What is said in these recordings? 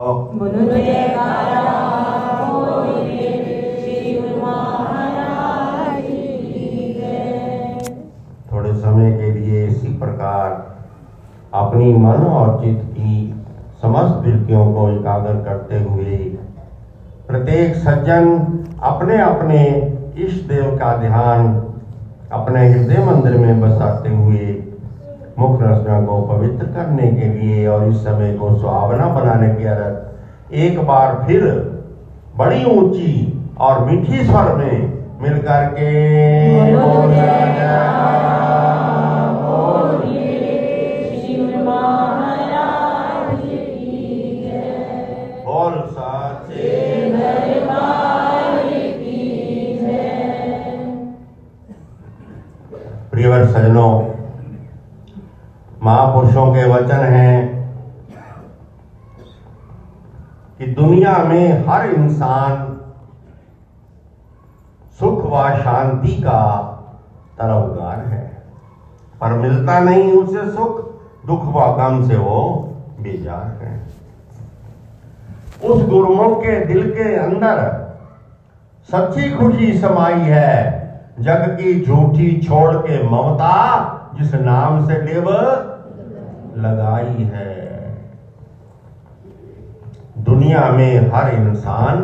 बोलो जयकारा बोलिए श्री गुरु महाराज की जय। थोड़े समय के लिए इसी प्रकार अपनी मन और चित्त की समस्त वृत्तियों को एकाग्र करते हुए प्रत्येक सज्जन अपने अपने इष्ट देव का ध्यान अपने हृदय मंदिर में बसाते हुए मुख रचना को पवित्र करने के लिए और इस समय को सुहावना बनाने की अर्थ एक बार फिर बड़ी ऊंची और मीठी स्वर में मिलकर के बोल सच्चे प्रियवर सज्जनों, महापुरुषों के वचन हैं कि दुनिया में हर इंसान सुख व शांति का तलबगार है, पर मिलता नहीं उसे सुख, दुख व गम से वो बेजार है। उस गुरुमुख के दिल के अंदर सच्ची खुशी समाई है, जग की झूठी छोड़ के ममता जिस नाम से देव लगाई है। दुनिया में हर इंसान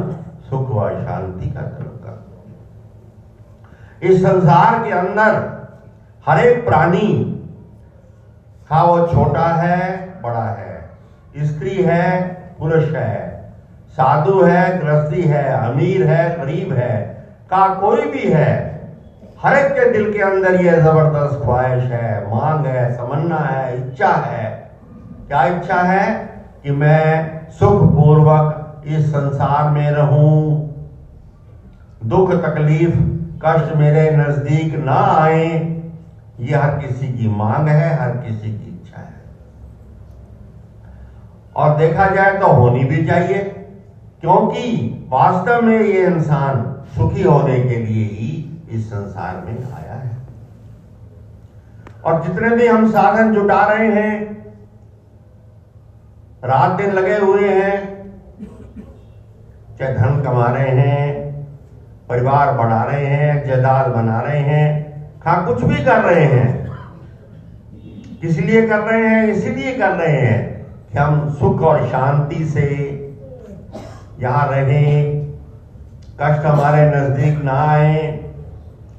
सुख व शांति का तलबगार। इस संसार के अंदर हर एक प्राणी, खा वो छोटा है बड़ा है, स्त्री है पुरुष है, साधु है गृहस्थी है, अमीर है गरीब है, का कोई भी है, हर एक के दिल के अंदर ये जबरदस्त ख्वाहिश है, मांग है, तमन्ना है, इच्छा है। क्या इच्छा है? कि मैं सुख पूर्वक इस संसार में रहूं, दुख तकलीफ कष्ट मेरे नजदीक ना आए। ये हर किसी की मांग है, हर किसी की इच्छा है, और देखा जाए तो होनी भी चाहिए, क्योंकि वास्तव में ये इंसान सुखी होने के लिए ही इस संसार में आया है। और जितने भी हम साधन जुटा रहे हैं, रात दिन लगे हुए हैं, चाहे धन कमा रहे हैं, परिवार बढ़ा रहे हैं, जायदाद बना रहे हैं, कुछ भी कर रहे हैं, किस लिए कर रहे हैं? इसीलिए कर रहे हैं कि हम सुख और शांति से यहां रहें, कष्ट हमारे नजदीक ना आए।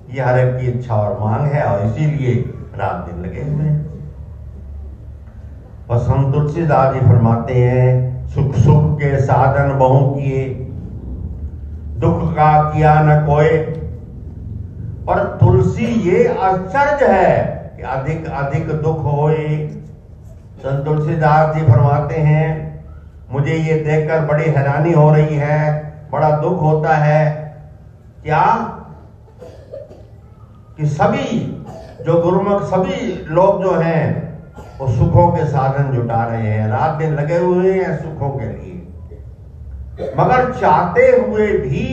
ये हर एक की इच्छा और मांग है, और इसीलिए रात दिन लगे हुए हैं। और संत तुलसीदास जी फरमाते हैं, सुख सुख के साधन बहु किए, दुख का किया न कोई। पर तुलसी ये आश्चर्य है कि अधिक अधिक दुख होए। संत तुलसीदास जी फरमाते हैं, मुझे ये देखकर बड़ी हैरानी हो रही है, बड़ा दुख होता है। क्या? कि सभी जो गुरुमुख, सभी लोग जो हैं वो सुखों के साधन जुटा रहे हैं, रात दिन लगे हुए हैं सुखों के लिए, मगर चाहते हुए भी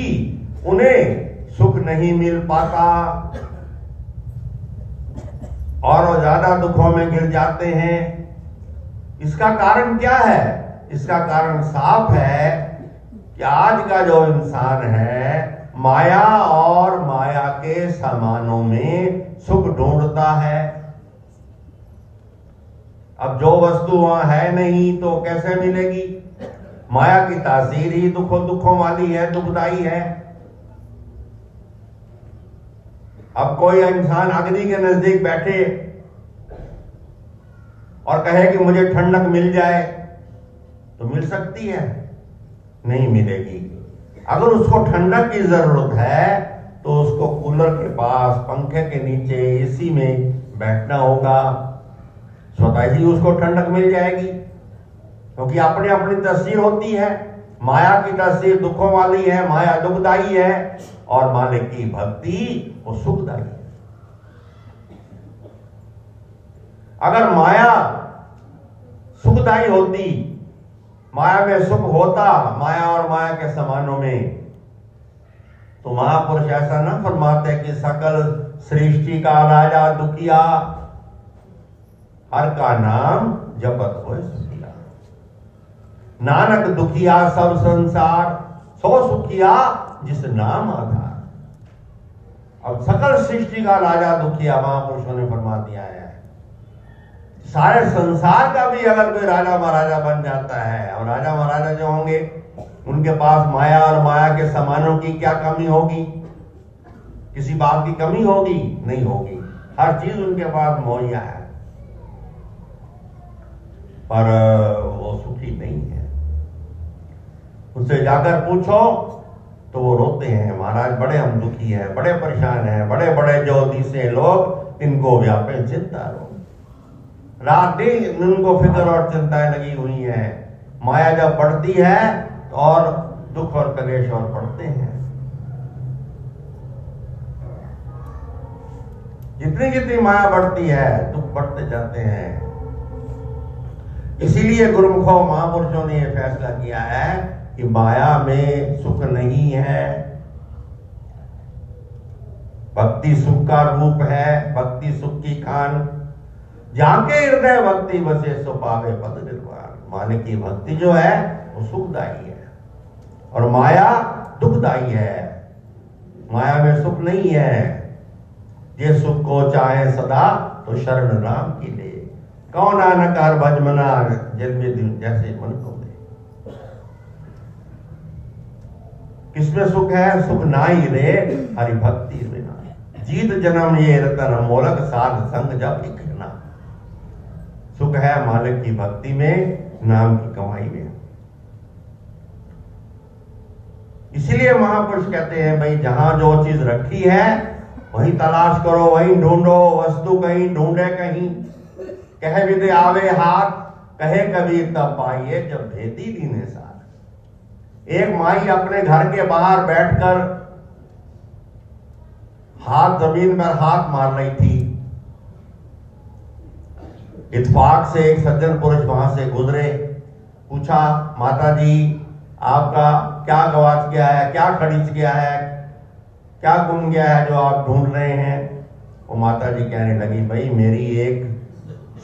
उन्हें सुख नहीं मिल पाता, और ज्यादा दुखों में गिर जाते हैं। इसका कारण क्या है? इसका कारण साफ है कि आज का जो इंसान है माया और माया के सामानों में सुख ढूंढता है। अब जो वस्तु वहां है नहीं तो कैसे मिलेगी? माया की तासीर ही दुखों वाली है, दुखदाई है। अब कोई इंसान अग्नि के नजदीक बैठे और कहे कि मुझे ठंडक मिल जाए, तो मिल सकती है? नहीं मिलेगी। अगर उसको ठंडक की जरूरत है तो उसको कूलर के पास, पंखे के नीचे, एसी में बैठना होगा, स्वतः ही उसको ठंडक मिल जाएगी, क्योंकि अपनी अपनी तस्वीर होती है। माया की तस्वीर दुखों वाली है, माया दुखदाई है, और मालिक की भक्ति वो सुखदाई है। अगर माया सुखदाई होती, माया में सुख होता, माया और माया के सामानों में, तो महापुरुष ऐसा न फरमाते कि सकल सृष्टि का राजा दुखिया, हर का नाम जपत होए सुखिया। नानक दुखिया सब संसार, सो सुखिया जिस नाम आधार। अब सकल सृष्टि का राजा दुखिया महापुरुषों ने फरमा दिया है। सारे संसार का भी अगर कोई राजा महाराजा बन जाता है, और राजा महाराजा जो होंगे उनके पास माया और माया के सामानों की क्या कमी होगी? किसी बात की कमी होगी? नहीं होगी। हर चीज उनके पास मुहैया है, पर वो सुखी नहीं है। उनसे जाकर पूछो तो वो रोते हैं, महाराज बड़े हम दुखी हैं, बड़े परेशान हैं, बड़े बड़े ज्योतिषी लोग इनको व्यापे चिंता रोग। रात दिन उनको फिक्र और चिंताएं लगी हुई हैं। माया जब बढ़ती है तो और दुख और कलेश और बढ़ते हैं। जितनी जितनी माया बढ़ती है दुख बढ़ते जाते हैं। इसीलिए गुरुमुखों महापुरुषों ने यह फैसला किया है कि माया में सुख नहीं है, भक्ति सुख का रूप है, भक्ति सुख की खान। जाके हृदय भक्ति बसे सो पावे पद निर्वाण। माने की भक्ति जो है वो सुखदायी है और माया दुखदायी है। माया में सुख नहीं है। ये सुख को चाहे सदा तो शरण राम की ले। कौन नानक हर भज मना जन्मे दिन जैसे मन को दे। किसमें सुख है? सुख नाई रे हरि भक्ति बिना। जीत जन्म ये रतन मोलक साध संग जब लिखना। सुख है मालिक की भक्ति में, नाम की कमाई में। इसीलिए महापुरुष कहते हैं भाई जहां जो चीज रखी है वहीं तलाश करो, वहीं ढूंढो। वस्तु कहीं ढूंढे कहीं, कहे विदे आवे हाथ, कहे कबीर तब पाइए जब भेदी दीने साथ। एक माई अपने घर के बाहर बैठकर हाथ जमीन पर हाथ मार रही थी। इत्तेफाक से एक सज्जन पुरुष वहां से गुजरे। पूछा, माता जी आपका क्या गवाच गया है, क्या खड़ीच गया है, क्या गुम गया है जो आप ढूंढ रहे हैं? वो माता जी कहने लगी, भाई मेरी एक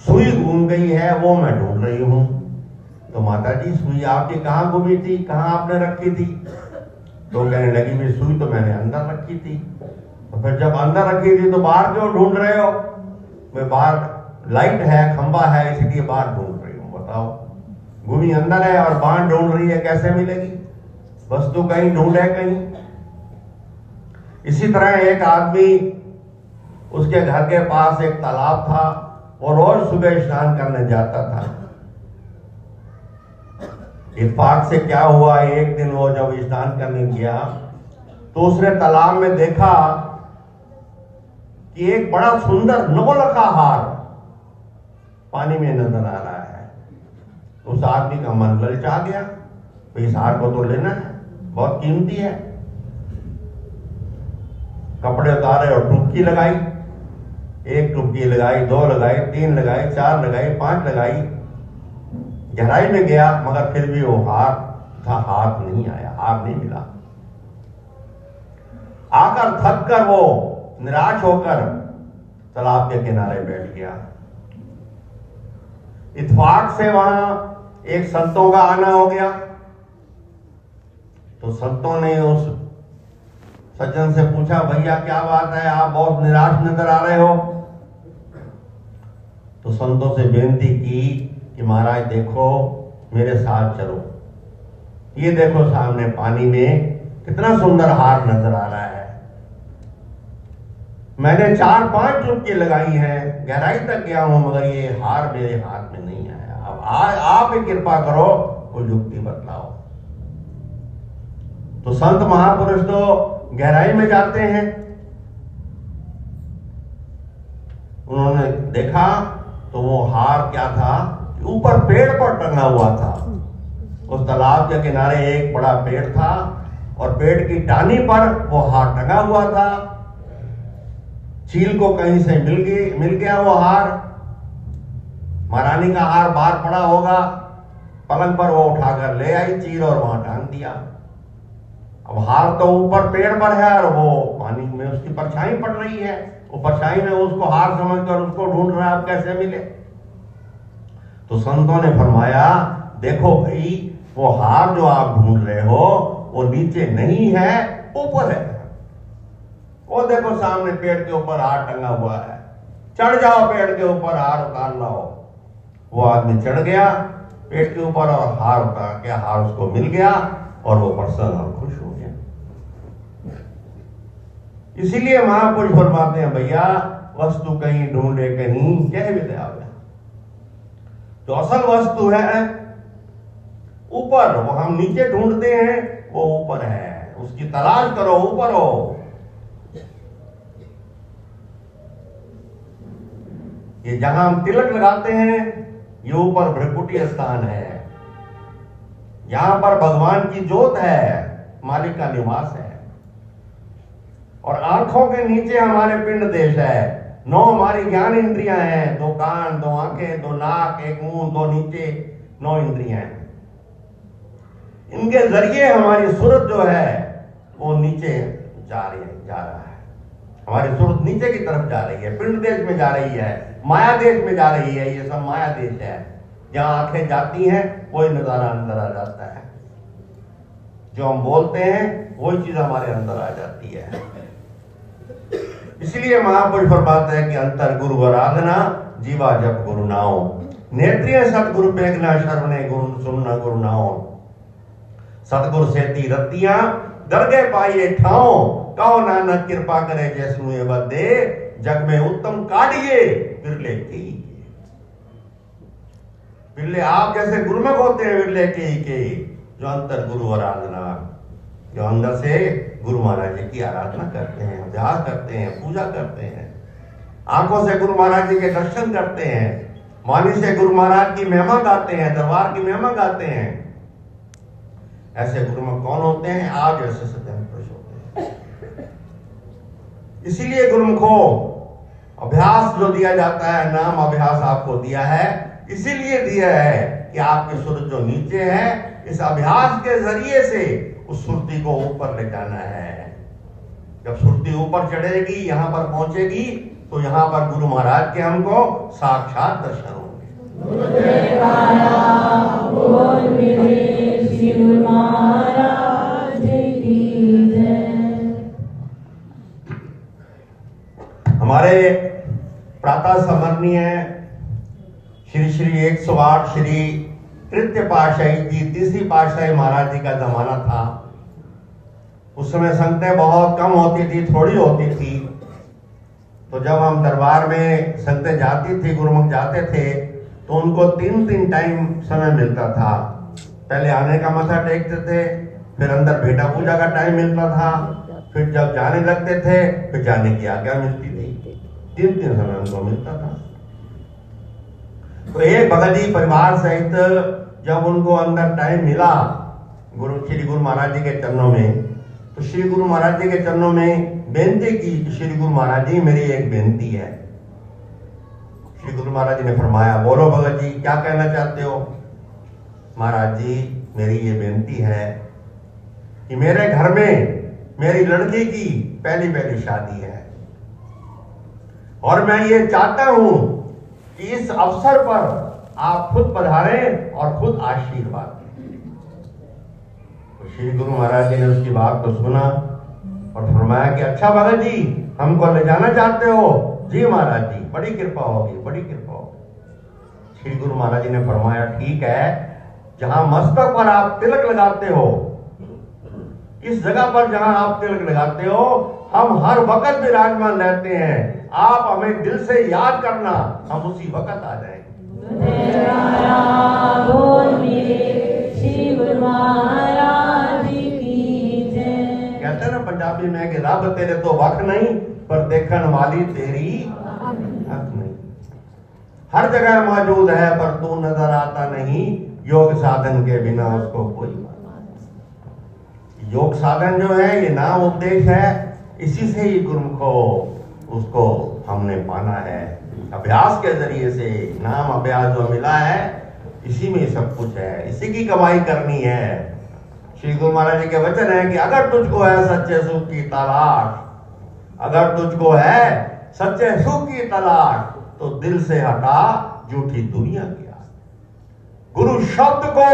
सुई गुम गई है, वो मैं ढूंढ रही हूं। तो माता जी सुई आपकी कहाँ गुमी थी, कहाँ आपने रखी थी? तो कहने लगी, मेरी सुई तो मैंने अंदर रखी थी। तो फिर जब अंदर रखी थी तो बाहर क्यों ढूंढ रहे हो? मैं बाहर लाइट है, खंबा है, इसलिए बाहर ढूंढ रही हूं। बताओ, गुमी अंदर है और बाहर ढूंढ रही है, कैसे मिलेगी? वस्तु कहीं ढूंढे कहीं। इसी तरह एक आदमी, उसके घर के पास एक तालाब था, वो रोज सुबह स्नान करने जाता था। इत्तेफाक से क्या हुआ, एक दिन वो जब स्नान करने गया तो उसने तालाब में देखा कि एक बड़ा सुंदर नौलखा हार पानी में नजर आ रहा है। उस आदमी का मन ललचा गया, तो इस हार को तो लेना है, बहुत कीमती है। कपड़े उतारे और डुबकी लगाई। एक डुबकी लगाई, 2 लगाई, 3 लगाई, 4 लगाई, 5 लगाई। गहराई में गया मगर फिर भी वो हार था, हाथ नहीं आया, हार नहीं मिला। आकर थक कर वो निराश होकर तालाब के किनारे बैठ गया। इत्तेफाक से वहां एक संतों का आना हो गया। तो संतों ने उस सज्जन से पूछा, भैया क्या बात है, आप बहुत निराश नजर आ रहे हो? तो संतों से बेनती की कि महाराज देखो, मेरे साथ चलो। ये देखो सामने पानी में कितना सुंदर हार नजर आ रहा है। मैंने 4-5 डुबकी लगाई हैं, गहराई तक गया हूं, मगर ये हार मेरे हाथ में नहीं आया। अब आप ही कृपा करो, कोई युक्ति बतलाओ। तो संत महापुरुष तो गहराई में जाते हैं। उन्होंने देखा तो वो हार क्या था, ऊपर पेड़ पर टंगा हुआ था। उस तालाब के किनारे एक बड़ा पेड़ था और पेड़ की टानी पर वो हार टंगा हुआ था। चील को कहीं से मिल गया वो हार। महारानी का हार बाहर पड़ा होगा, पलंग पर वो उठाकर ले आई चील और वहां टांग दिया। अब हार तो ऊपर पेड़ पर है और वो पानी में उसकी परछाई पड़ रही है। वो परछाई में उसको हार समझकर उसको ढूंढ रहा है, अब कैसे मिले? तो संतों ने फरमाया, देखो भाई, वो हार जो आप ढूंढ रहे हो वो नीचे नहीं है, ऊपर है। वो देखो सामने पेड़ के ऊपर हार टंगा हुआ है, चढ़ जाओ पेड़ के ऊपर, हार उतार लाओ। वो आदमी चढ़ गया पेड़ के ऊपर और हार उतार के हार उसको मिल गया और वो प्रसन्न और खुश हो गया। इसीलिए महापुरुष फरमाते हैं, भैया वस्तु कहीं ढूंढे कहीं कह भी दे। जो असल वस्तु है ऊपर, वो हम नीचे ढूंढते हैं, वो ऊपर है। उसकी तलाश करो, ऊपर हो। ये जहां हम तिलक लगाते हैं ये ऊपर भ्रकुटी स्थान है। यहां पर भगवान की ज्योत है, मालिक का निवास है। और आंखों के नीचे हमारे पिंड देश है। 9 हमारी ज्ञान इंद्रियां हैं, 2 कान, 2 आंखें, 2 नाक, 1 मुंह, 2 नीचे, 9 इंद्रियां हैं। इनके जरिए हमारी सूरत जो है वो नीचे जा रहा है। हमारी सूरत नीचे की तरफ जा रही है, पिंड देश में जा रही है, माया देश में जा रही है। ये सब माया देश है। जहां आंखें जाती हैं वही नजारा अंदर आ जाता है। जो हम बोलते हैं वही चीज हमारे अंदर आ जाती है। इसलिए महापुरुष फरमाते हैं कि अंतर गुरु आराधना, जीवा जप गुरु नाओ। नेत्रिय सतगुरु पेगना, शरवणे गुरु सुनना गुरु नाओ। सतगुरु सेती रतियां, दरगे पाइए ठाओ। कहो नानक कृपा करे जैसनु ये बदे, जग में उत्तम काढ़िए बिरले के। बिरले आप जैसे गुरुमुख होते हैं, बिरले के जो अंतर गुरु आराधना, जो अंदर से गुरु महाराज जी की आराधना करते हैं, अभ्यास करते हैं, पूजा करते हैं। आंखों से गुरु महाराज जी के दर्शन करते हैं, वाणी से गुरु महाराज की महिमा गाते हैं, दरबार की महिमा गाते हैं। ऐसे गुरुमुख कौन होते हैं? आप जैसे सज्जन पुरुष होते हैं। इसीलिए गुरुमुखों अभ्यास जो दिया जाता है, नाम अभ्यास आपको दिया है, इसीलिए दिया है कि आपकी सूरत जो नीचे है, इस अभ्यास के जरिए से उस सुरती को ऊपर ले जाना है। जब सुरती ऊपर चढ़ेगी, यहां पर पहुंचेगी, तो यहां पर गुरु महाराज के हमको साक्षात दर्शन होंगे। हमारे प्रातः स्मरणीय श्री श्री 108 श्री तृतीय पातशाही जी, तीसरी पातशाही महाराज जी का जमाना था। उस समय संगतें बहुत कम होती थी, थोड़ी होती थी। तो जब हम दरबार में संगतें जाती थी, गुरुमुख जाते थे, तो उनको 3 टाइम समय मिलता था। पहले आने का मथा टेकते थे, फिर अंदर भेटा पूजा का टाइम मिलता था, फिर जब जाने लगते थे फिर जाने की आज्ञा मिलती थी। 3 समय उनको मिलता था। तो एक भगत जी परिवार सहित जब उनको अंदर टाइम मिला श्री गुरु महाराज जी के चरणों में, तो श्री गुरु महाराज जी के चरणों में बेनती की कि श्री गुरु महाराज जी मेरी एक बेनती है। श्री गुरु महाराज जी ने फरमाया, बोलो भगत जी क्या कहना चाहते हो? महाराज जी मेरी ये बेनती है कि मेरे घर में मेरी लड़की की पहली शादी है, और मैं ये चाहता हूं कि इस अवसर पर आप खुद पधारें और खुद आशीर्वाद दें। तो श्री गुरु महाराज जी ने उसकी बात को सुना और फरमाया कि अच्छा भगत जी हमको ले जाना चाहते हो? जी महाराज जी, बड़ी कृपा होगी, बड़ी कृपा होगी। श्री गुरु महाराज जी ने फरमाया ठीक है, जहां मस्तक पर आप तिलक लगाते हो, इस जगह पर जहां आप तिलक लगाते हो, हम हर वक्त विराजमान रहते हैं। आप हमें दिल से याद करना, हम उसी वक्त आ जाएंगे। कहते हैं ना पंजाबी में कि रब तेरे तो वख नहीं, पर देखने वाली तेरी हक नहीं। हर जगह मौजूद है पर तू नजर आता नहीं। योग साधन के बिना उसको कोई योग साधन जो है ये नाम उपदेश है, इसी से ही गुरुमुखो उसको हमने पाना है। अभ्यास के जरिए से नाम अभ्यास जो मिला है, इसी में सब कुछ है, इसी की कमाई करनी है। श्री गुरु महाराज जी के वचन है कि अगर तुझको है सच्चे सुख की तलाश, अगर तुझको है सच्चे सुख की तलाश, तो दिल से हटा झूठी दुनिया की आस। गुरु शब्द को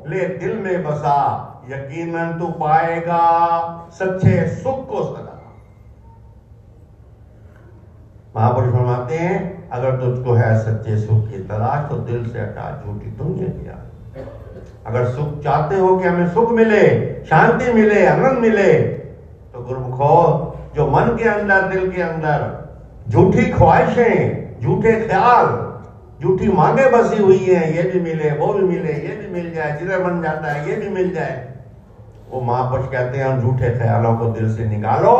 ले दिल में बसा, यकीनन तू पाएगा सच्चे सुख को सदा। महापुरुष फरमाते हैं, अगर तुझको है सच्चे सुख की तलाश तो दिल से हटा झूठी दुनिया की आस। अगर सुख चाहते हो कि हमें सुख मिले, शांति मिले, आनंद मिले, तो गुरुमुखो जो मन के अंदर, दिल के अंदर झूठी ख्वाहिशें, झूठे ख्याल, झूठी मांगे बसी हुई हैं, ये भी मिले, वो भी मिले, ये भी मिल जाए, जिधर मन जाता है ये भी मिल जाए, वो महापुरुष कहते हैं उन झूठे ख्यालों को दिल से निकालो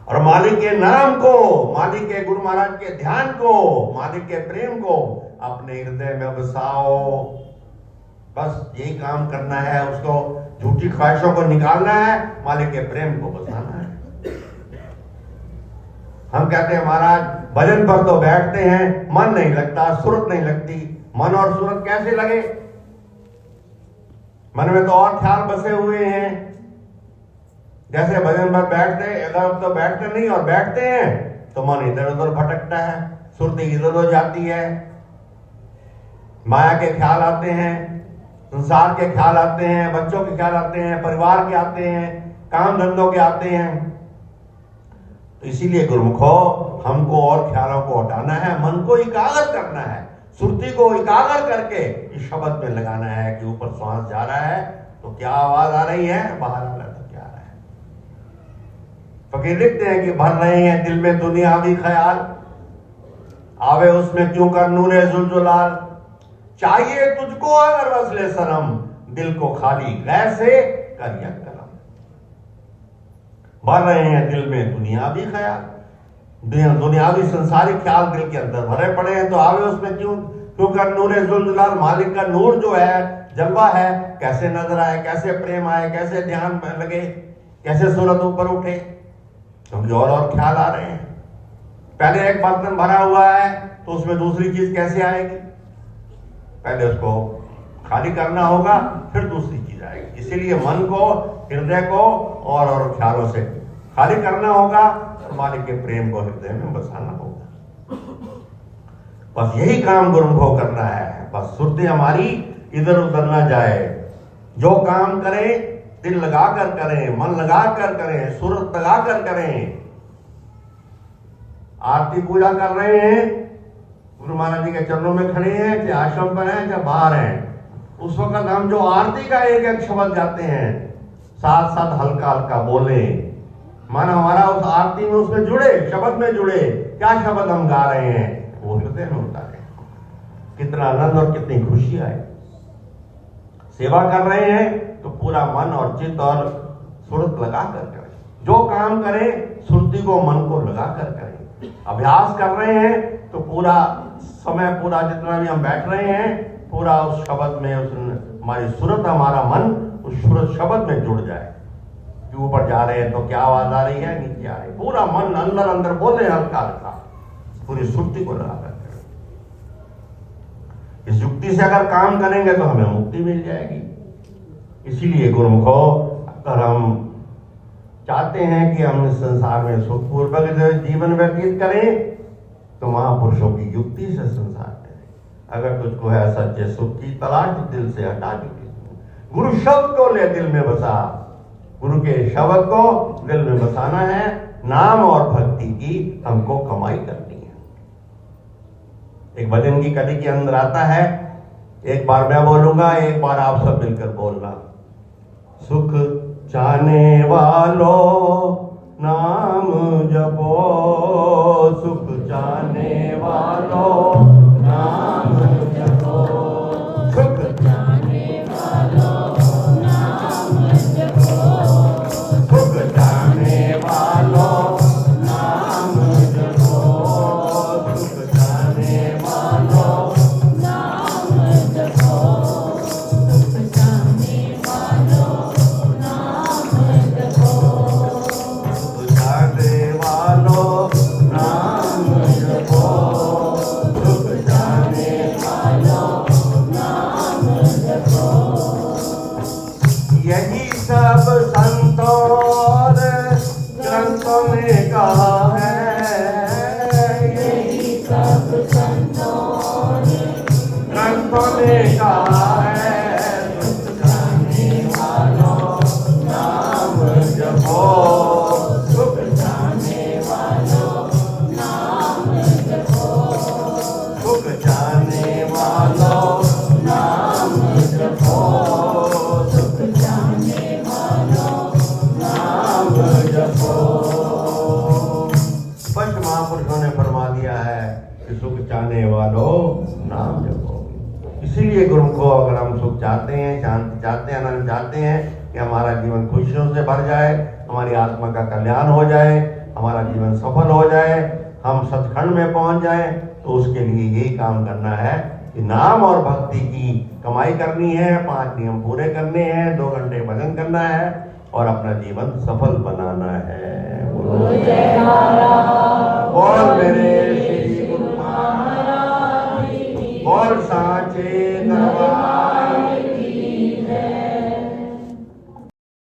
और मालिक के नाम को, मालिक के गुरु महाराज के ध्यान को, मालिक के प्रेम को अपने हृदय में बसाओ। बस यही काम करना है, उसको झूठी ख्वाहिशों को निकालना है, मालिक के प्रेम को बसाना है। हम कहते हैं महाराज भजन पर तो बैठते हैं, मन नहीं लगता, सुरत नहीं लगती। मन और सुरत कैसे लगे? मन में तो और ख्याल बसे हुए हैं। जैसे भजन पर बैठते, अगर तो बैठते नहीं और बैठते हैं तो मन इधर उधर भटकता है, सुरती इधर हो जाती है, माया के ख्याल आते हैं, संसार के ख्याल आते हैं, बच्चों के ख्याल आते हैं, परिवार के आते हैं, काम धंधों के आते हैं। तो इसीलिए गुरुमुखो हमको और ख्यालों को हटाना है, मन को एकाग्र करना है, सुरती को एकाग्र करके इस शब्द में लगाना है कि ऊपर श्वास जा रहा है तो क्या आवाज आ रही है, बाहर आ रहा है तो क्या आ रहा है। फकीर लिखते हैं कि भर रहे हैं दिल में दुनियावी ख्याल, आवे उसमें क्यों कर नूरे जुलजुलाल, चाहिए तुझको अगर वसले सनम, दिल को खाली गैर से कर या करम। भर रहे हैं दिल में दुनियावी ख्याल, दुनियावी संसारिक ख्याल दिल के अंदर भरे पड़े हैं, तो आवे उसमें क्यों कर नूरे जुलजुलाल, मालिक का नूर जो है, जलवा है, कैसे नजर आए, कैसे प्रेम आए, कैसे ध्यान लगे, कैसे सूरत ऊपर उठे, क्योंकि और ख्याल आ रहे हैं। पहले एक बर्तन भरा हुआ है तो उसमें दूसरी चीज कैसे आएगी? पहले उसको खाली करना होगा, फिर दूसरी चीज आएगी। इसीलिए मन को, हृदय को और ख्यालों से खाली करना होगा और मालिक के प्रेम को हृदय में बसाना होगा। बस यही काम गुरुमुखो करना है। बस सुरती हमारी इधर उधर ना जाए। जो काम करें दिल लगाकर करें, मन लगाकर करें, सूरत लगाकर करें। आरती पूजा कर रहे हैं, गुरु महाराज जी के चरणों में खड़े हैं, चाहे आश्रम पर हैं चाहे बाहर हैं, उस वक्त हम जो आरती का एक एक शब्द जाते हैं, साथ साथ हल्का हल्का बोले, मन हमारा उस आरती में उसमें जुड़े, शब्द में जुड़े। क्या शब्द हम गा रहे हैं वो हृदय में उतारे, कितना आनंद और कितनी खुशी आए। सेवा कर रहे हैं तो पूरा मन और चित्त और सुरत लगा कर करें। जो काम करें सुरती को, मन को लगा कर करें। अभ्यास कर रहे हैं तो पूरा समय, पूरा जितना भी हम बैठ रहे हैं, पूरा उस शब्द में, उस हमारी सुरत, हमारा मन उस सुरत शब्द में जुड़ जाए। कि ऊपर जा रहे हैं तो क्या आवाज आ रही है, नीचे आ रही है, पूरा मन अंदर अंदर बोले हल्का हल्का, पूरी सुरती को लगा कर करें। इस युक्ति से अगर काम करेंगे तो हमें मुक्ति मिल जाएगी। इसीलिए गुरुमुखो अगर हम चाहते हैं कि हम इस संसार में सुखपूर्वक जीवन व्यतीत करें तो महापुरुषों की युक्ति से संसार करें। अगर तुझको है सच्चे सुख की तलाश तो दिल से हटा चुकी, गुरु शब्द को ले दिल में बसा। गुरु के शब्द को दिल में बसाना है। नाम और भक्ति की हमको कमाई करनी है। एक भजन की कड़ी के अंदर आता है, एक बार मैं बोलूंगा, एक बार आप सब मिलकर बोलना। सुख चाहने वालों नाम जपो, सुख चाहने वालों नाम जपो, सुख चाहने वालों नाम जपो, सुख चाहने वालों नाम जपो, सुख चाहने वालों नाम जपो, सुख चाहने वालों नाम जपो, सुख चाहने वालों नाम जपो, सुख चाहने वालों नाम जपो। यही सब संतों और ग्रंथों में कहा है, यही सब संतों और ग्रंथों में कहा है। उनको अगर हम सुख चाहते हैं, शांति चाहते हैं, आनंद चाहते हैं कि हमारा जीवन खुशियों से भर जाए, हमारी आत्मा का कल्याण हो जाए, हमारा जीवन सफल हो जाए, हम सचखंड में पहुंच जाए, तो उसके लिए यही काम करना है कि नाम और भक्ति की कमाई करनी है, 5 नियम पूरे करने हैं, 2 घंटे भजन करना है और अपना जीवन सफल बनाना है। बोल मेरे श्री गुरु महाराज, बोल साचे